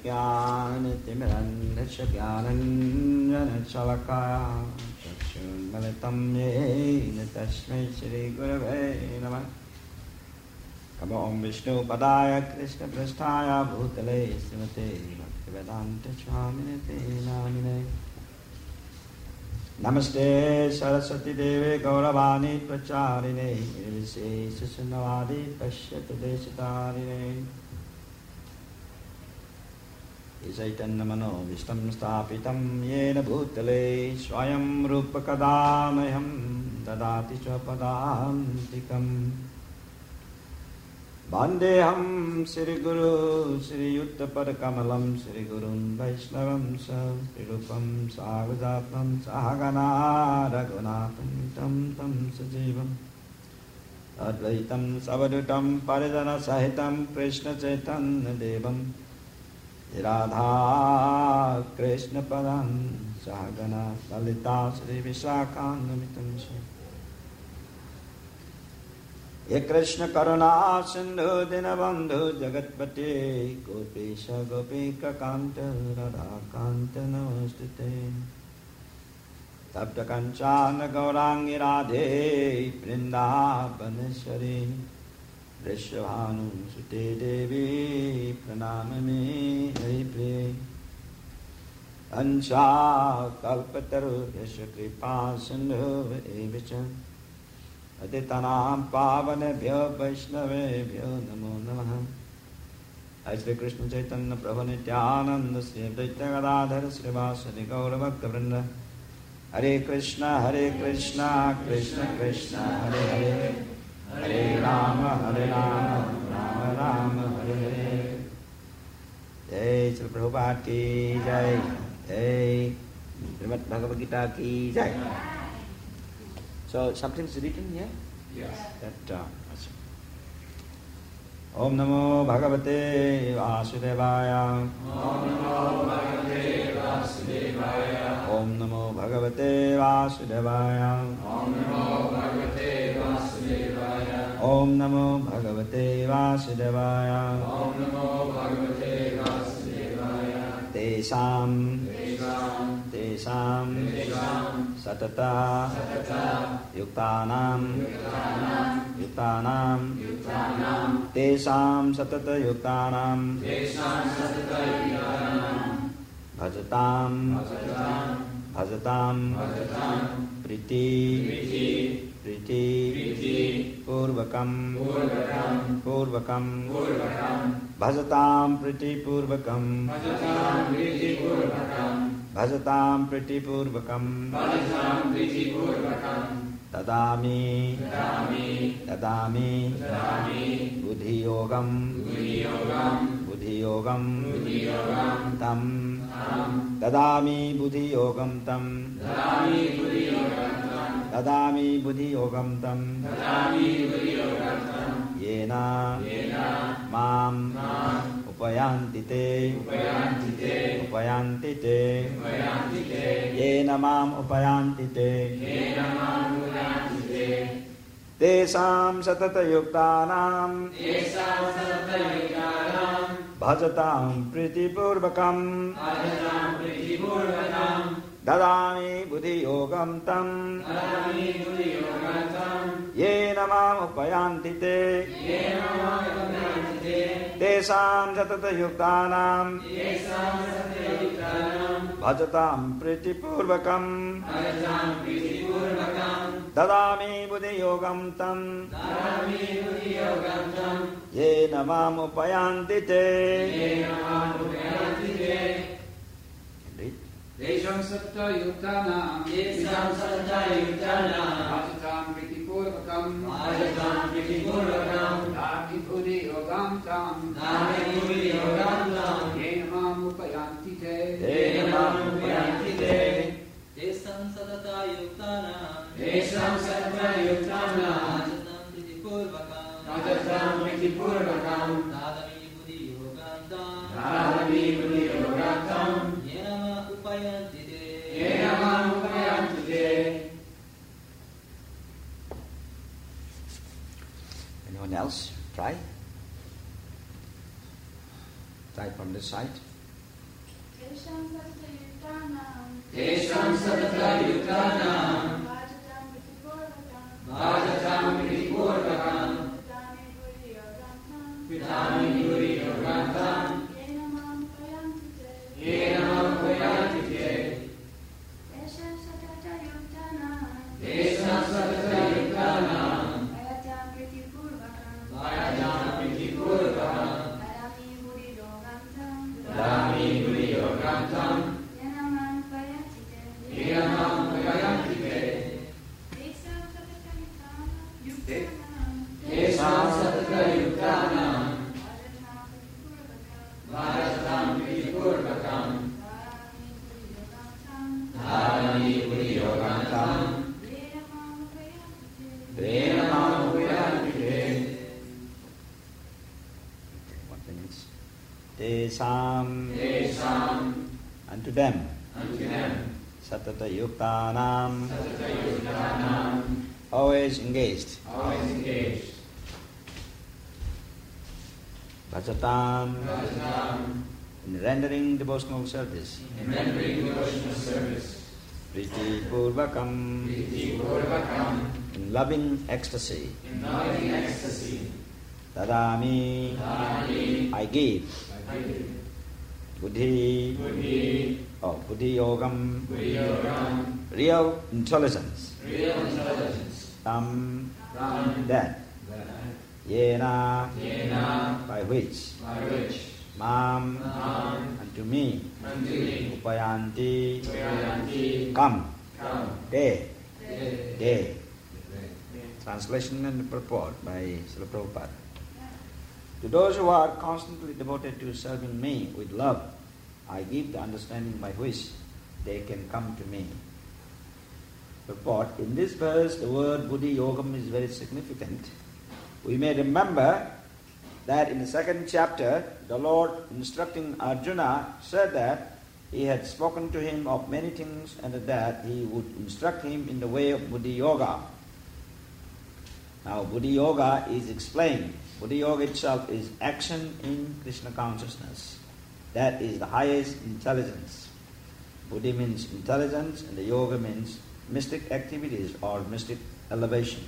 ज्ञानतिमिरन्धस्य ज्ञानञ्जनशलाकया चक्षुर्मिलितं येन तस्मै श्रीगुरवे नमः। नमो विष्णुपदाय कृष्णपृष्ठाय भूतले श्रीमते भक्तिवेदान्तस्वामिने नामिने। नमस्ते सरस्वती देवे गौरवाणी प्रचारिणे निर्विशेषशून्यवादी पश्यतु देशतारिणे। चैतन्यमनोभीष्टं स्थापितं येन भूतले स्वयं रूपकदा मह्यं ददाति स्वपदान्तिकम्। वन्देऽहं श्रीगुरु श्रीयुक्तपदकमलं श्रीगुरुं वैष्णवं श्रीरूपं साग्रजातं सहगना रघुनाथं तं सजीवम् अद्वैतं सवदुतं परिजनसहितं कृष्णचैतन्यदेवं राधा कृष्णपदां सहगना ललिता श्रीविशाखान्वितं हे कृष्ण करुणा सिंधु दीनबंधु जगत्पते गोपेश गोपिकांत राधाकांत नमोस्तुते। तप्त कंचन गौरांगी राधे वृंदावनेश्वरी वृषभानुसुते देवी प्रणमामि हरिप्रिये। अंशा कल्पतरुभ्यश्च कृपा सिन्धुभ्येव च पतितानां पावनेभ्यो वैष्णवेभ्यो नमो नमः। हरे श्री कृष्ण चैतन्य प्रभु नित्यानंद श्री अद्वैत गदाधर श्रीवासदि गौरभक्तवृंद। हरे कृष्ण कृष्ण कृष्ण हरे हरे हरे राम राम राम हरे हरे। जय श्री प्रभुपाद की जय। जय श्रीमद् भगवद गीता की जय। So something's written here? Yes. Om Namo Bhagavate Vasudevaya. Om Namo Bhagavate Vasudevaya. Om Namo Bhagavate Vasudevaya. Om Namo Bhagavate Vasudevaya. Om Namo Bhagavate Vasudevaya. Om Namo Bhagavate Vasudevaya. Tesam satata yuktanam tesam satata yuktanam bhajatam priti purvakam bhajatam priti purvakam bhajatam priti purvakam dadami buddhi yogam tam dadami buddhi yogam tam dadami buddhi yogam tam yena mam upayanti te yena mam upayanti te tesam satata yuktanam bhajatam priti purvakam dadami buddhi yogam tam yena mam upayanti te tesam satata yuktanam bhajatam priti purvakam dadami buddhi yogam tam yena mam upayanti te. Desam satta yuktanam bhajatam priti purvakam dami buddhi yogam tam yena mam upayanti te. Desam satta yuktanam bhajatam priti purvakam dadami buddhi yogam tam yena mam upayanti te. Anyone else? Try from this side. Tesham Satatayutanam Bhajatam Pritipurvakam Vidami Yuri Yogantam Yena Mampayanti Te Tesham Satatayutanam Bhajatam Pritipurvakam Vidami Yuri Yogantam Yena Mampayanti Te Tesham Satatayutanam Bhajatam Pritipurvakam Dharani Puri Yogantam Vena Mampayanti Te. What means? Tesam, unto them, Satata Yuktanam, always engaged, Bhajatam, in rendering devotional service, Priti Purvakam, in loving ecstasy, Dadami, I give, Buddhi, Buddhi Yogam, real intelligence, Tam, that, Yena, by which, Mam, unto me, Upayanti, come, day. Translation and purport by Srila Prabhupada. To those who are constantly devoted to serving me with love, I give the understanding by which they can come to me. Purport. In this verse, the word Buddhi Yogam is very significant. We may remember that in the second chapter, the Lord, instructing Arjuna, said that he had spoken to him of many things and that he would instruct him in the way of Buddhi Yoga. Now, Buddhi Yoga is explained. Buddhi Yoga itself is action in Krishna consciousness. That is the highest intelligence. Buddhi means intelligence and the Yoga means mystic activities or mystic elevation.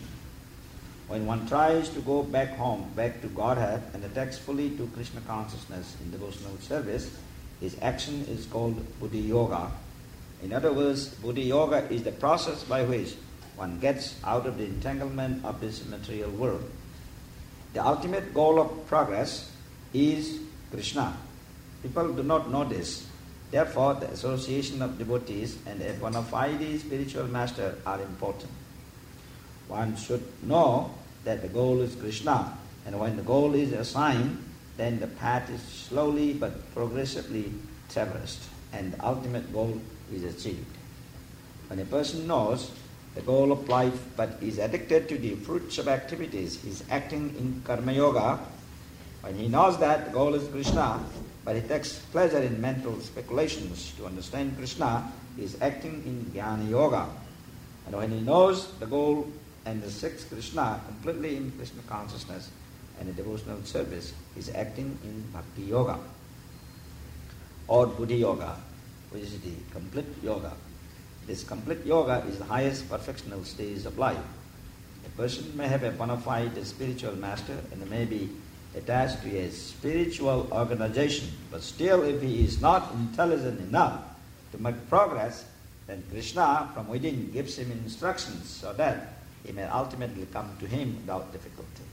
When one tries to go back home, back to Godhead and attach fully to Krishna consciousness in devotional service, his action is called Buddhi Yoga. In other words, Buddhi Yoga is the process by which one gets out of the entanglement of this material world. The ultimate goal of progress is Krishna. People do not know this. Therefore, the association of devotees and a bona fide spiritual master are important. One should know that the goal is Krishna, and when the goal is assigned, then the path is slowly but progressively traversed, and the ultimate goal is achieved. When a person knows the goal of life but is addicted to the fruits of activities, he is acting in Karma Yoga. When he knows that the goal is Krishna, but he takes pleasure in mental speculations to understand Krishna, he is acting in Jnana Yoga. And when he knows the goal and seeks Krishna completely in Krishna consciousness and in devotional service, he is acting in Bhakti Yoga or Buddhi Yoga, which is the complete yoga. This complete yoga is the highest perfectional stage of life. A person may have a bona fide spiritual master and may be attached to a spiritual organization, but still if he is not intelligent enough to make progress, then Krishna from within gives him instructions so that he may ultimately come to him without difficulty.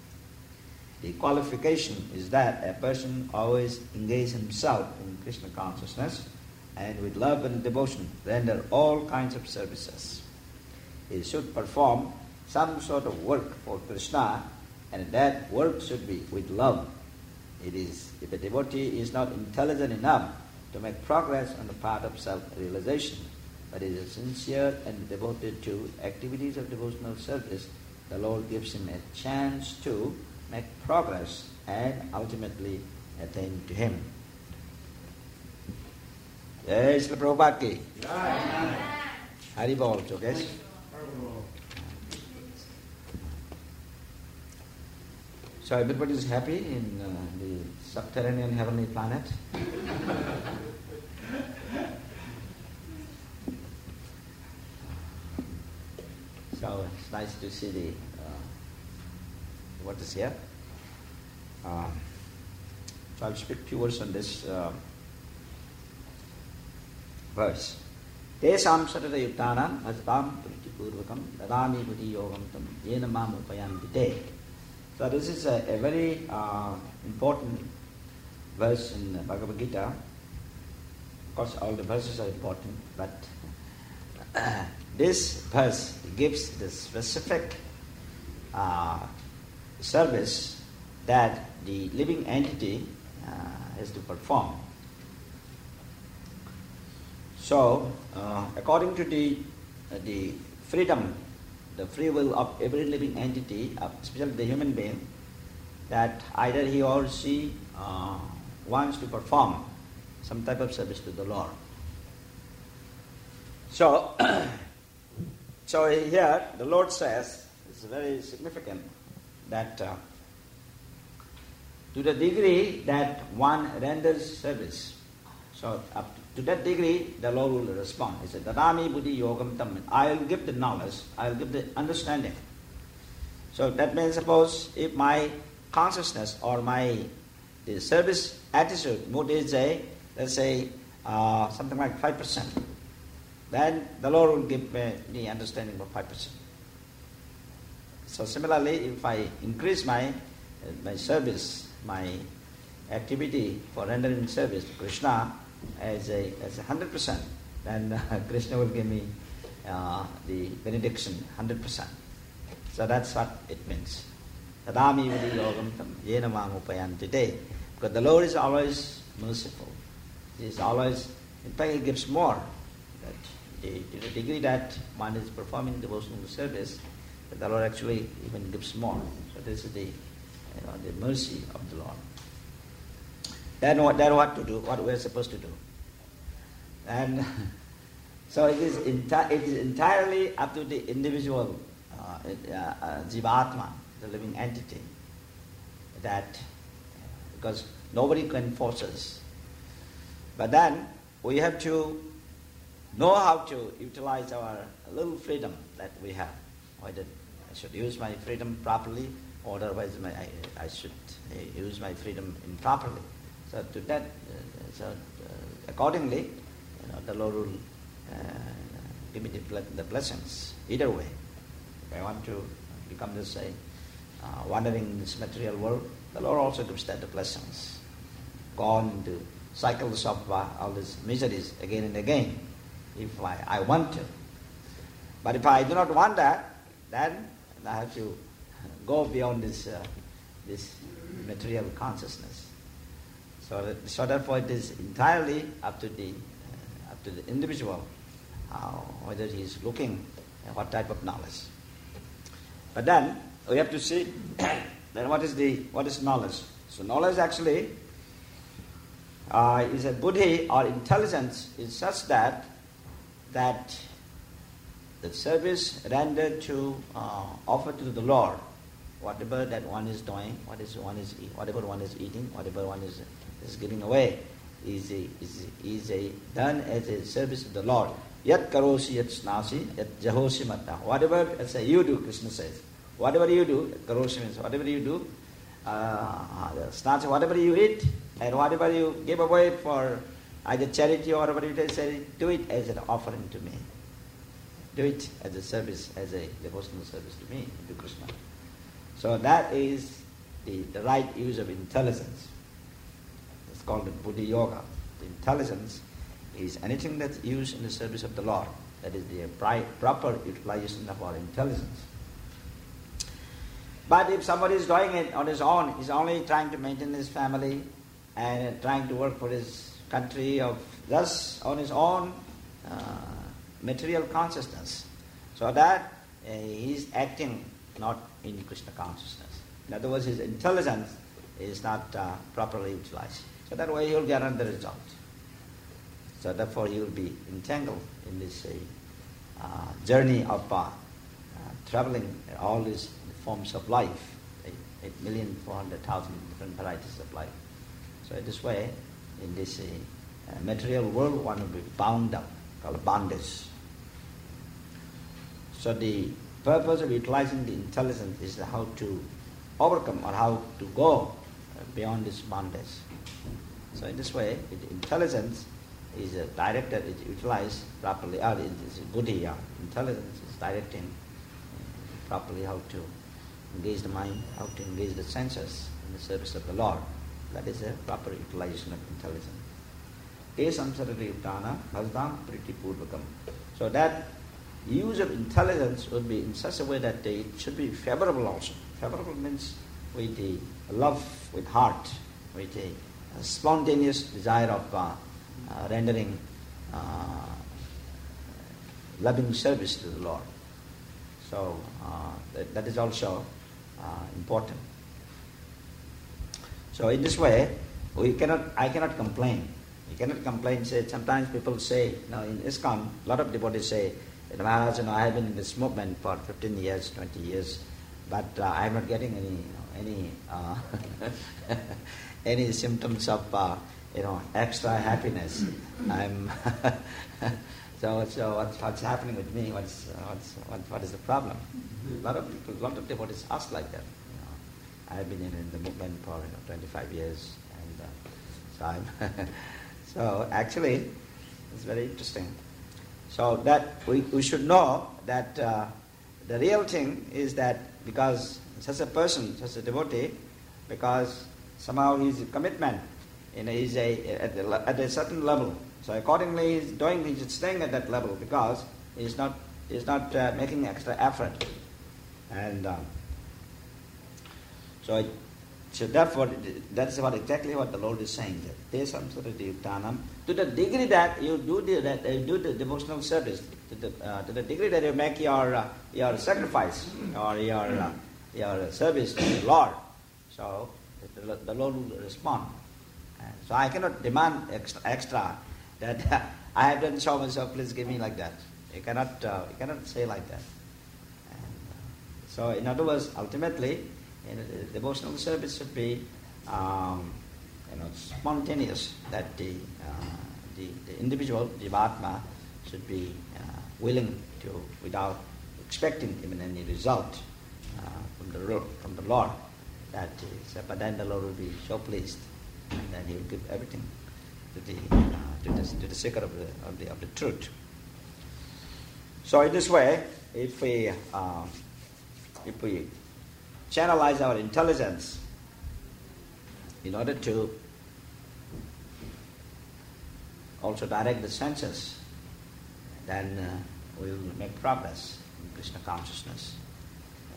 The qualification is that a person always engage himself in Krishna consciousness and with love and devotion render all kinds of services. He should perform some sort of work for Krishna, and that work should be with love. It is, if a devotee is not intelligent enough to make progress on the path of self-realization, but is sincere and devoted to activities of devotional service, the Lord gives him a chance to make progress and ultimately attain to him. Jai Srila Prabhupada ki. Hari Bol, Jogesh. So everybody is happy in the subterranean heavenly planet. nice to see the what is here. So I'll speak few words on this verse. Tesam satata yuttanam ajatam purvakam dadami buddhi yogam tam yena mam upayanti te. So this is a very important verse in Bhagavad Gita. Of course, all the verses are important, but this verse gives the specific service that the living entity has to perform. So, according to the freedom, the free will of every living entity, especially the human being, that either he or she wants to perform some type of service to the Lord. So, so here the Lord says, it's very significant, that to the degree that one renders service, so up to that degree the Lord will respond. He said, Dadami buddhi yogam tam. I will give the knowledge, I will give the understanding. So that means, suppose if my consciousness or the service attitude, mood is let's say something like 5%, then the Lord will give me the understanding of 5%. So similarly, if I increase my service, my activity for rendering service to Krishna as 100%, then Krishna will give me the benediction 100%. So that's what it means. Tadami vidi yogam tam yena mam upayanti te. Because the Lord is always merciful. He is always, in fact, He gives more. That to the degree that one is performing devotional service, the Lord actually even gives more. So this is the mercy of the Lord. Then what to do? What we are supposed to do? And so it is entirely up to the individual jivatma, the living entity, that because nobody can force us. But then we have to know how to utilize our little freedom that we have. Whether I should use my freedom properly, or otherwise I should use my freedom improperly. So to that, accordingly, the Lord will give me the blessings. Either way, if I want to become this wandering in this material world, the Lord also gives that the blessings. Go on into cycles of all these miseries again and again, if I want to. But if I do not want that, then I have to go beyond this material consciousness. So therefore, it is entirely up to the individual whether he is looking at what type of knowledge. But then we have to see then what is knowledge. So knowledge actually is a buddhi or intelligence is such that the service rendered to offered to the Lord, whatever that one is doing, whatever one is eating, whatever one is giving away, is done as a service to the Lord. Yat karosi yat snasi yat jahosi matta. Whatever you do, Krishna says, whatever you do, karosi means whatever you do, snasi, whatever you eat, and whatever you give away for either charity or whatever it is, do it as an offering to me. Do it as a service, as a devotional service to me, to Krishna. So that is the right use of intelligence. It's called the buddhi yoga. The intelligence is anything that's used in the service of the Lord. That is the proper utilization of our intelligence. But if somebody is doing it on his own, he's only trying to maintain his family and trying to work for his country, of thus on his own material consciousness, so that he is acting not in Krishna consciousnness. In other words, his intelligence is not properly utilized. So that way he will get another result. So therefore he will be entangled in this journey of traveling all these forms of life, 8,400,000 different varieties of life. So in this way, in this material world, one will be bound up, called bondage. So the purpose of utilizing the intelligence is how to overcome or how to go beyond this bondage. So in this way, intelligence is directed, is utilized properly, or it's buddhi, intelligence is directing properly how to engage the mind, how to engage the senses in the service of the Lord. That is a proper utilization of intelligence. Te samsarati uttana bhajtam priti purvakam. So that use of intelligence would be in such a way that it should be favorable also. Favorable means with the love, with heart, with a spontaneous desire of rendering loving service to the Lord. So that is also important. So in this way, I cannot complain. You cannot complain. Sometimes people say, in ISKCON, a lot of devotees say, Maharaj, I have been in this movement for 15 years, 20 years, but I am not getting any any symptoms of extra happiness. I'm so what's happening with me? What is the problem? A lot of devotees ask like that. I have been in the movement for 25 years, and so I'm so actually it's very interesting. So that we should know that the real thing is that because such a person, such a devotee, because somehow his commitment is at a certain level. So accordingly, he's staying at that level because he's not making extra effort, and so therefore that's exactly what the Lord is saying. Te samsarati uttanam. To the degree that you do the devotional service, to the degree that you make your sacrifice or your service to the Lord, so the Lord will respond. So I cannot demand extra that I have done so much, so please give me like that. You cannot say like that. And, so in other words, ultimately, devotional service should be spontaneous. That the individual Jivatma should be willing to, without expecting even any result from the Lord. But then the Lord will be so pleased, and then He will give everything to the seeker of the truth. So in this way, if we channelize our intelligence in order to also direct the senses, then we will make progress in Krishna consciousness.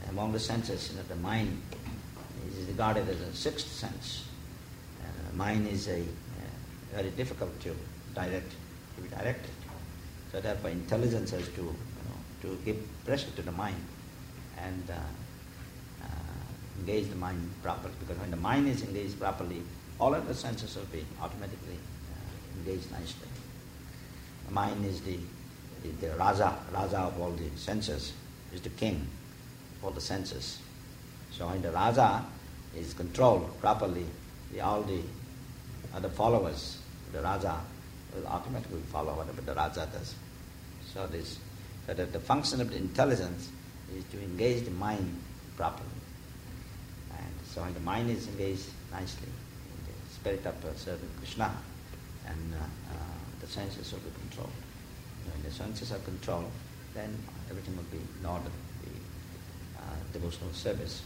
Among the senses, the mind is regarded as a sixth sense. Mind is very difficult to be directed. So therefore, intelligence has to give pressure to the mind and engage the mind properly. Because when the mind is engaged properly, all of the senses will be automatically engaged nicely. The mind is the Raja of all the senses, is the king of all the senses. So when the Raja is controlled properly, all the other followers, the Raja will automatically follow whatever the Raja does. So that the function of the intelligence is to engage the mind properly. And so when the mind is engaged nicely in the spirit of serving Krishna, and the senses will be controlled. When the senses are controlled, then everything will be in order, the devotional service.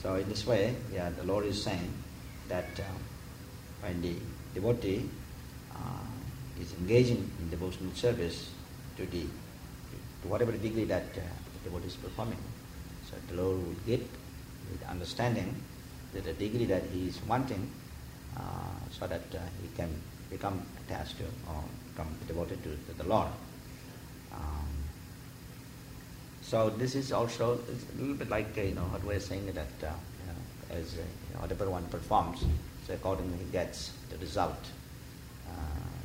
So in this way, the Lord is saying that when the devotee is engaging in devotional service to whatever degree that the devotee is performing, so the Lord will give with understanding to the degree that he is wanting, so that he can become attached to or become devoted to the Lord. So this is also a little bit like what we're saying that as whatever one performs, so accordingly he gets the result.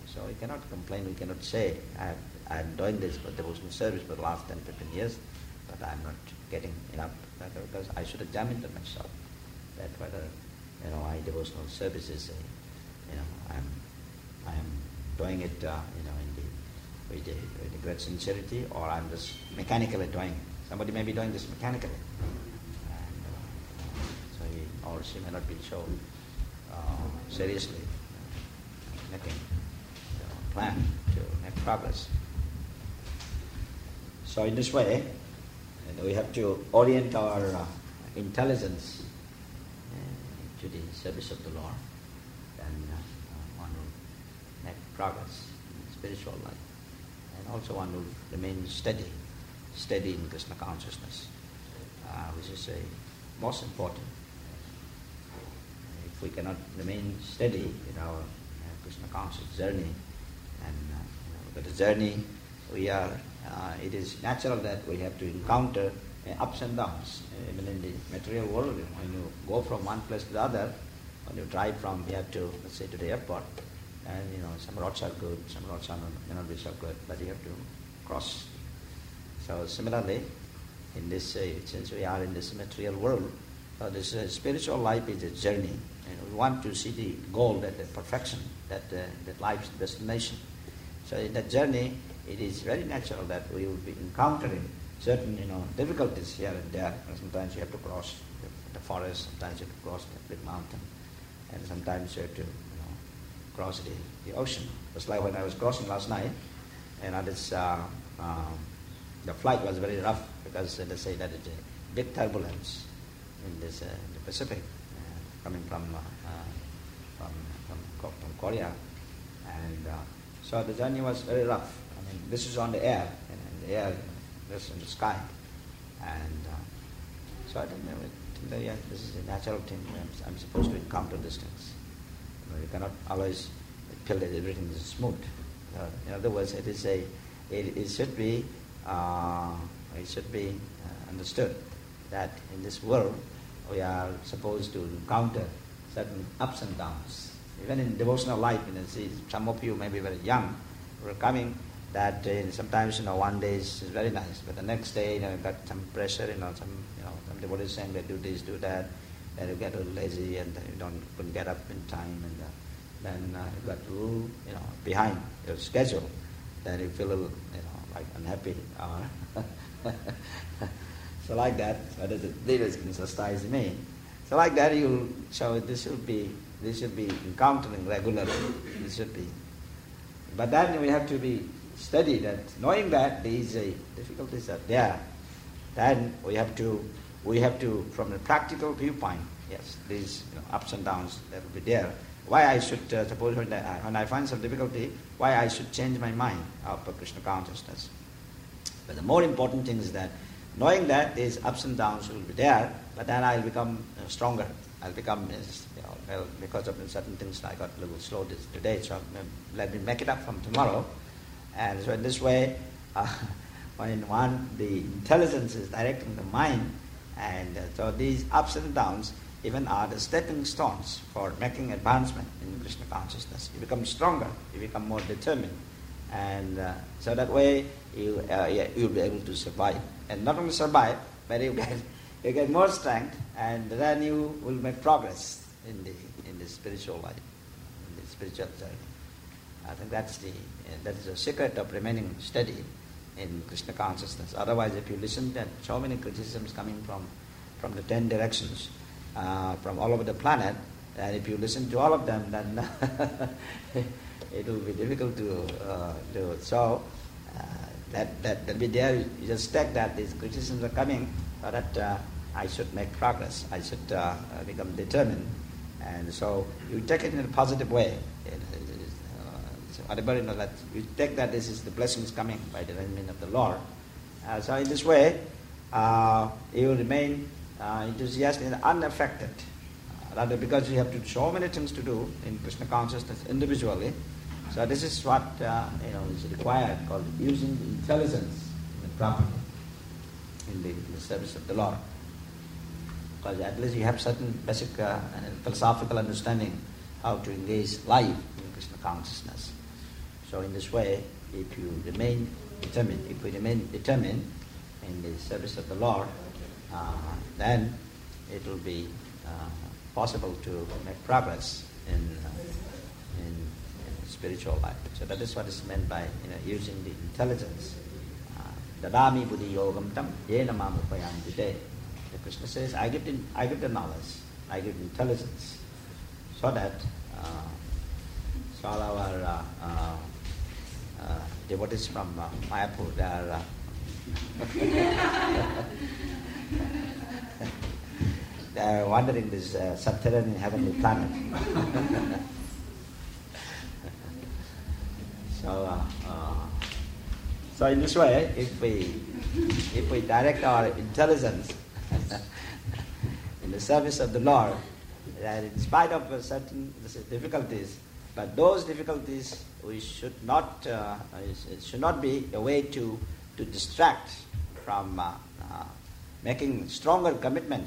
So we cannot complain, we cannot say I am doing this for devotional service for the last 10, 15 years, but I am not getting enough, because I should examine to myself that whether my devotional service is I am doing it with a great sincerity, or I'm just mechanically doing it. Somebody may be doing this mechanically, and so he or she may not be so seriously making plan to make progress. So in this way, we have to orient our intelligence to the service of the Lord, and one will make progress in spiritual life, and also one will remain steady in Krishna consciousness, which is most important. If we cannot remain steady in our Krishna conscious journey, and but the journey we are, it is natural that we have to encounter ups and downs. Even in the material world, when you go from one place to the other, when you drive from here to, let's say, to the airport, and some roads are good, some roads may not be so good, but you have to cross. So similarly, in this, since we are in this material world, this spiritual life is a journey, and we want to see the goal, that the perfection, that life's destination. So in that journey, it is very natural that we will be encountering certain difficulties here and there. Sometimes you have to cross the forest, sometimes you have to cross the big mountain, and sometimes you have to cross the ocean. Just like when I was crossing last night, and the flight was very rough, because they say that it's a big turbulence in this the Pacific, coming from Korea, and so the journey was very rough. I mean, this is on the air, and the air is in the sky, and so I think that this is a natural thing. I'm supposed to encounter these things. You cannot always feel that everything is smooth. In other words, it should be understood that in this world we are supposed to encounter certain ups and downs. Even in devotional life, see, some of you may be very young, we're coming that sometimes one day is very nice, but the next day you got some pressure, some devotees saying that do this, do that, then you get a little lazy and you couldn't get up in time, and then you got a little behind your schedule, then you feel a little like unhappy. So like that, so that the leaders can chastise me. So like that, this should be encountering regularly. This should be. But then we have to be steady, that knowing that these difficulties are there, then we have to, from a practical viewpoint, yes, these ups and downs that will be there. Why I should, suppose when I find some difficulty, why I should change my mind of Krishna consciousness. But the more important thing is that knowing that these ups and downs will be there, but then I'll become stronger. I'll become, because of certain things I got a little slow today, so let me make it up from tomorrow. And so in this way, when the intelligence is directing the mind, and so these ups and downs even are the stepping stones for making advancement in Krishna consciousness. You become stronger, you become more determined, and so that way you'll be able to survive. And not only survive, but you get more strength, and then you will make progress in the spiritual life, in the spiritual journey. I think that is the secret of remaining steady in Krishna consciousness. Otherwise, if you listen to so many criticisms coming from the 10 directions, from all over the planet, and if you listen to all of them, then it will be difficult to do it. So that be there. You just take that these criticisms are coming, so that I should make progress. I should become determined, and so you take it in a positive way. Whatever that you take that this is the blessings coming by the arrangement of the Lord. So in this way, you will remain enthusiastic and unaffected. Rather, because you have so many things to do in Krishna consciousness individually. So this is what is required, called using the intelligence properly in the service of the Lord. Because at least you have certain basic philosophical understanding how to engage life in Krishna consciousness. So in this way, if we remain determined in the service of the Lord, then it will be possible to make progress in spiritual life. So that is what is meant by using the intelligence Dadami buddhi yogam tam yena mam upayantite. Krishna says, I give the knowledge, I give intelligence, so that so all our devotees from Mayapur, they are they are wandering this subterranean heavenly planet. So in this way, if we direct our intelligence in the service of the Lord, that in spite of certain difficulties, but those difficulties we should not it should not be a way to distract from making stronger commitment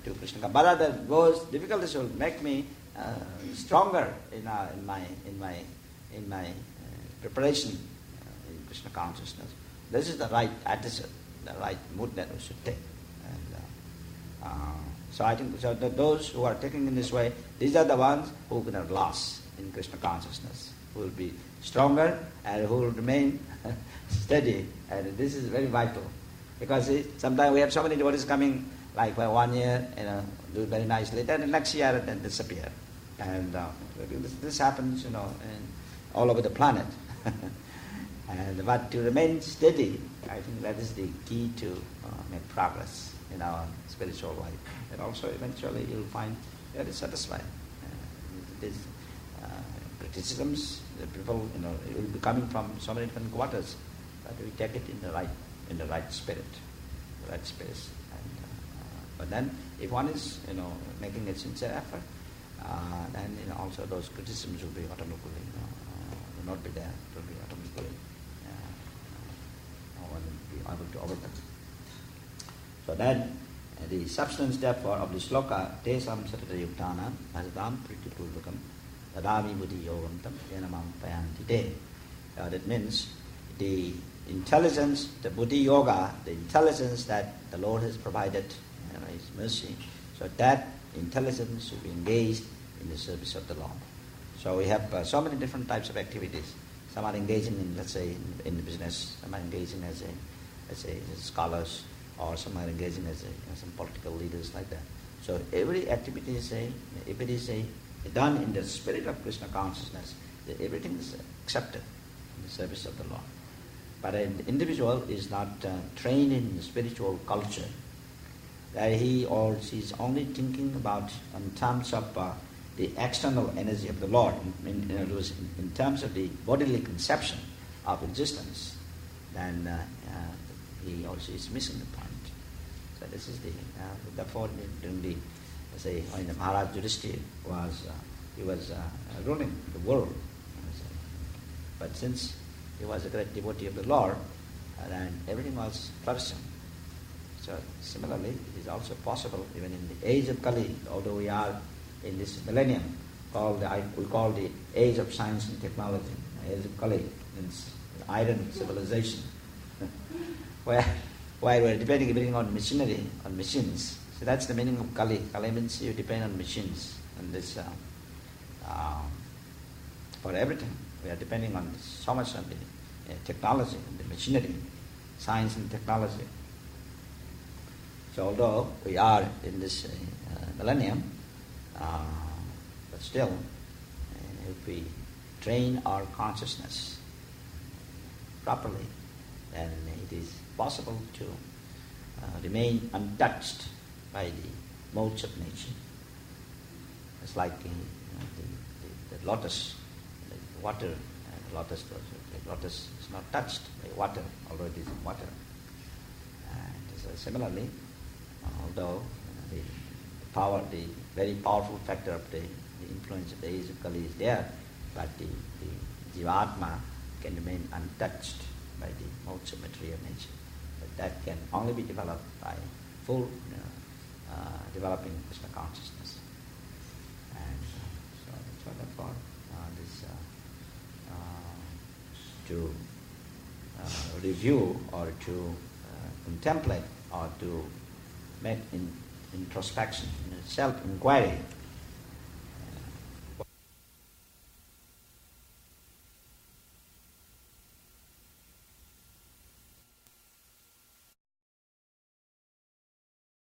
to Krishna. But rather, those difficulties will make me stronger in my preparation in Krishna consciousness. This is the right attitude, the right mood that we should take. And so I think those who are taking in this way, these are the ones who are lost in Krishna consciousness, who will be stronger and who will remain steady. And this is very vital, because sometimes we have so many devotees coming, like for 1 year, do very nicely, then the next year then disappear. And this happens, in all over the planet. But to remain steady, I think that is the key to make progress in our spiritual life. And also eventually you'll find very satisfied. These criticisms, the people, it will be coming from so many different quarters, but we take it in the right spirit, the right space. But then, if one is, making a sincere effort, then also those criticisms will be automatically, will not be there. It will be automatically, one will be able to overcome. So then, the substance therefore of the sloka, tesam satata yuktana, asatam pritipurvakam, tadami buddhi yogam tam yenamam payanti te. That means the intelligence, the buddhi yoga, the intelligence that the Lord has provided, His mercy, so that intelligence should be engaged in the service of the Lord. So we have so many different types of activities. Some are engaging in, let's say, in the business. Some are engaging as scholars, or some are engaging as some political leaders like that. So every activity is if it is done in the spirit of Krishna consciousness, everything is accepted in the service of the Lord. But an individual is not trained in the spiritual culture, that he or she is only thinking about in terms of the external energy of the Lord, in terms of the bodily conception of existence, then he or she is missing the point. So this is therefore during when the Maharaj Yudhishthira was ruling the world, but since he was a great devotee of the Lord, then everything was flourishing. So similarly, it is also possible even in the age of Kali, although we are in this millennium, we call the age of science and technology, age of Kali, means iron civilization, where we're depending everything on machinery, on machines. So that's the meaning of Kali. Kali means you depend on machines, and this for everything. We are depending on so much on the technology, and the machinery, science and technology. So although we are in this millennium, but still, if we train our consciousness properly, then it is possible to remain untouched by the modes of nature. It's like the lotus, the water, the lotus is not touched by water, although it is in water. And so similarly, although the very powerful factor of the influence of the age of Kali is there, but the Jivatma can remain untouched by the modes of material nature. But that can only be developed by full developing Krishna consciousness. And so therefore, to review or to contemplate or to make introspection, self-inquiry